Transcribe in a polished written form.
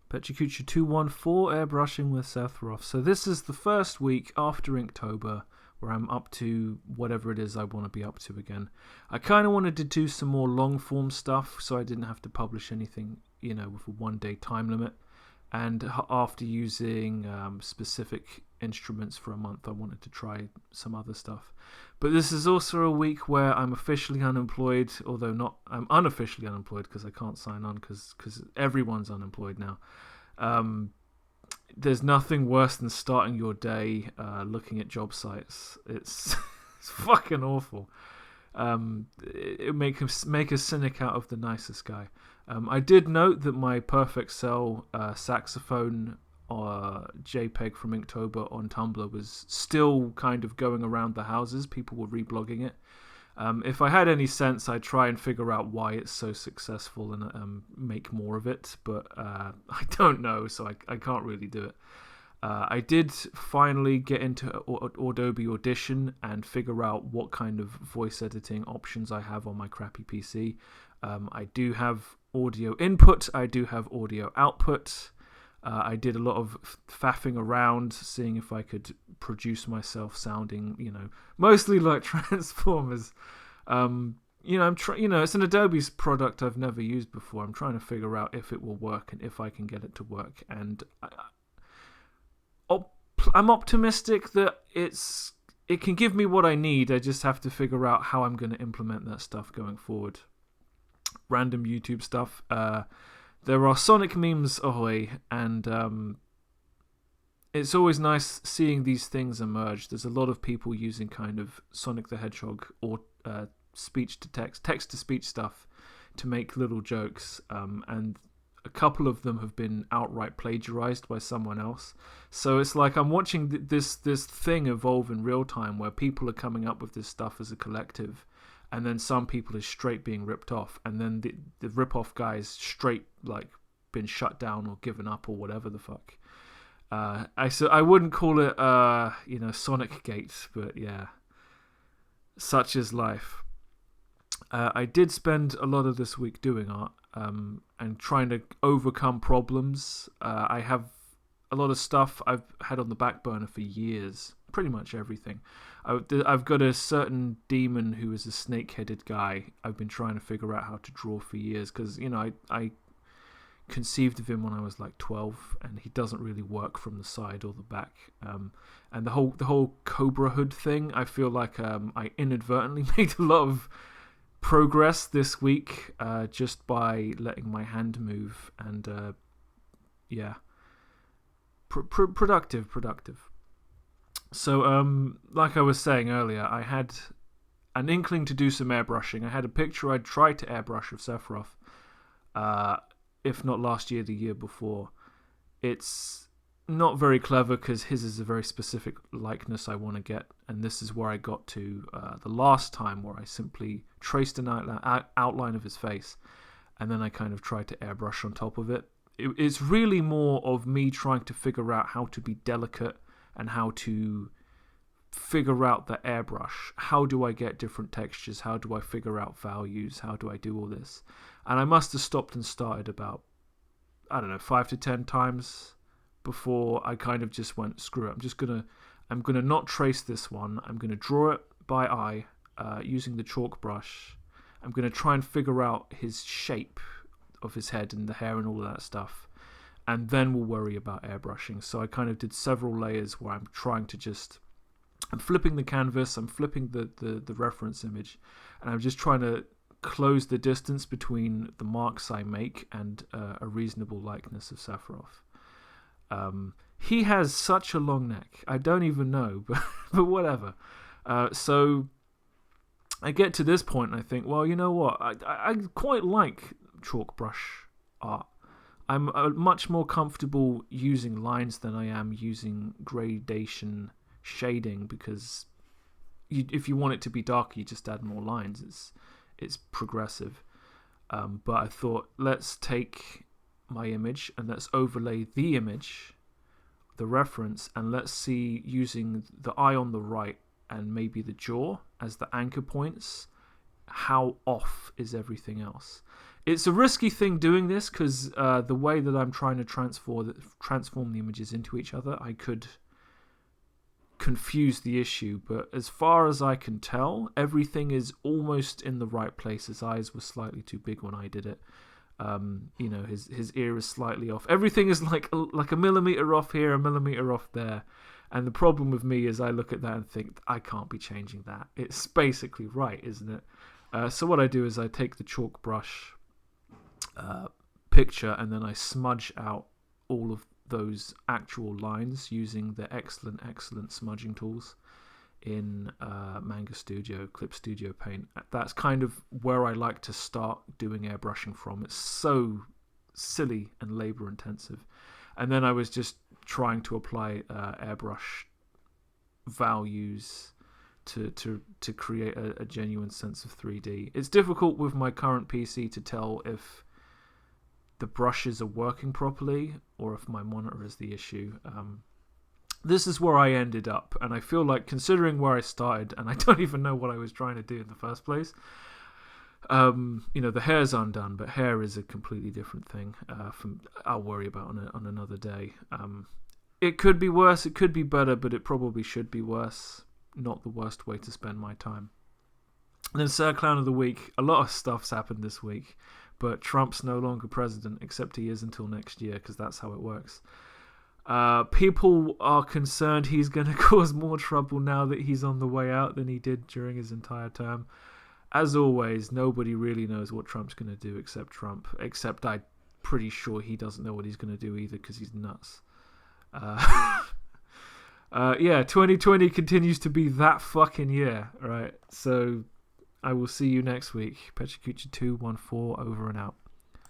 Pecha Kucha 214 airbrushing with Sephiroth. So this is the first week after Inktober where I'm up to whatever it is I want to be up to again. I kind of wanted to do some more long form stuff so I didn't have to publish anything, with a 1 day time limit. And after using specific instruments for a month, I wanted to try some other stuff. But this is also a week where I'm officially unemployed, although I'm unofficially unemployed because I can't sign on because everyone's unemployed now. There's nothing worse than starting your day looking at job sites. It's fucking awful. It make a cynic out of the nicest guy. I did note that my Perfect Cell saxophone JPEG from Inktober on Tumblr was still kind of going around the houses. People were reblogging it. If I had any sense, I'd try and figure out why it's so successful and make more of it. But I don't know, so I can't really do it. I did finally get into Adobe Audition and figure out what kind of voice editing options I have on my crappy PC. I do have audio input. I do have audio output. I did a lot of faffing around, seeing if I could produce myself sounding, mostly like Transformers. It's an Adobe's product I've never used before. I'm trying to figure out if it will work and if I can get it to work. And I'm optimistic that it can give me what I need. I just have to figure out how I'm going to implement that stuff going forward. Random YouTube stuff. There are Sonic memes ahoy, and it's always nice seeing these things emerge. There's a lot of people using kind of Sonic the Hedgehog or speech to text to speech stuff to make little jokes, and a couple of them have been outright plagiarized by someone else. So it's like I'm watching this thing evolve in real time where people are coming up with this stuff as a collective, and then some people is straight being ripped off, and then the rip-off guys straight like been shut down or given up or whatever the fuck. I wouldn't call it Sonic Gate, but yeah, such is life. I did spend a lot of this week doing art and trying to overcome problems. I have a lot of stuff I've had on the back burner for years, pretty much everything. I've got a certain demon who is a snake-headed guy I've been trying to figure out how to draw for years because, I conceived of him when I was like 12 and he doesn't really work from the side or the back. And the whole Cobra hood thing, I feel like I inadvertently made a lot of progress this week just by letting my hand move and productive. So like I was saying earlier, I had an inkling to do some airbrushing. I had a picture I'd tried to airbrush of Sephiroth, if not last year, the year before. It's not very clever because his is a very specific likeness I want to get, and this is where I got to the last time, where I simply traced an outline of his face and then I kind of tried to airbrush on top of it. It's really more of me trying to figure out how to be delicate and how to figure out the airbrush. How do I get different textures? How do I figure out values? How do I do all this? And I must have stopped and started about, 5 to 10 times before I kind of just went, screw it. I'm gonna not trace this one. I'm gonna draw it by eye using the chalk brush. I'm gonna try and figure out his shape of his head and the hair and all of that stuff, and then we'll worry about airbrushing. So I kind of did several layers where I'm flipping the canvas, I'm flipping the reference image, and I'm just trying to close the distance between the marks I make and a reasonable likeness of Sephiroth. He has such a long neck. I don't even know, but whatever. So I get to this point and I think, well, you know what? I quite like chalk brush art. I'm much more comfortable using lines than I am using gradation shading because if you want it to be darker, you just add more lines. It's progressive. But I thought, let's take my image and let's overlay the image, the reference, and let's see, using the eye on the right and maybe the jaw as the anchor points, how off is everything else. It's a risky thing doing this because the way that I'm trying to transform the images into each other, I could confuse the issue. But as far as I can tell, everything is almost in the right place. His eyes were slightly too big when I did it. His ear is slightly off. Everything is like a millimeter off here, a millimeter off there. And the problem with me is I look at that and think, I can't be changing that. It's basically right, isn't it? So what I do is I take the chalk brush picture and then I smudge out all of those actual lines using the excellent smudging tools in Manga Studio, Clip Studio Paint. That's kind of where I like to start doing airbrushing from. It's so silly and labor intensive. And then I was just trying to apply airbrush values to create a genuine sense of 3D. It's difficult with my current PC to tell if the brushes are working properly or if my monitor is the issue. This is where I ended up, and I feel like, considering where I started, and I don't even know what I was trying to do in the first place, the hair's undone, but hair is a completely different thing. I'll worry about on another day. It could be worse, it could be better, but it probably should be worse. Not the worst way to spend my time. And then Sir Clown of the Week. A lot of stuff's happened this week, but Trump's no longer president, except he is until next year, because that's how it works. People are concerned he's going to cause more trouble now that he's on the way out than he did during his entire term. As always, nobody really knows what Trump's going to do except Trump. Except I'm pretty sure he doesn't know what he's going to do either because he's nuts. 2020 continues to be that fucking year, right? So I will see you next week. Pecha Kucha 214 over and out.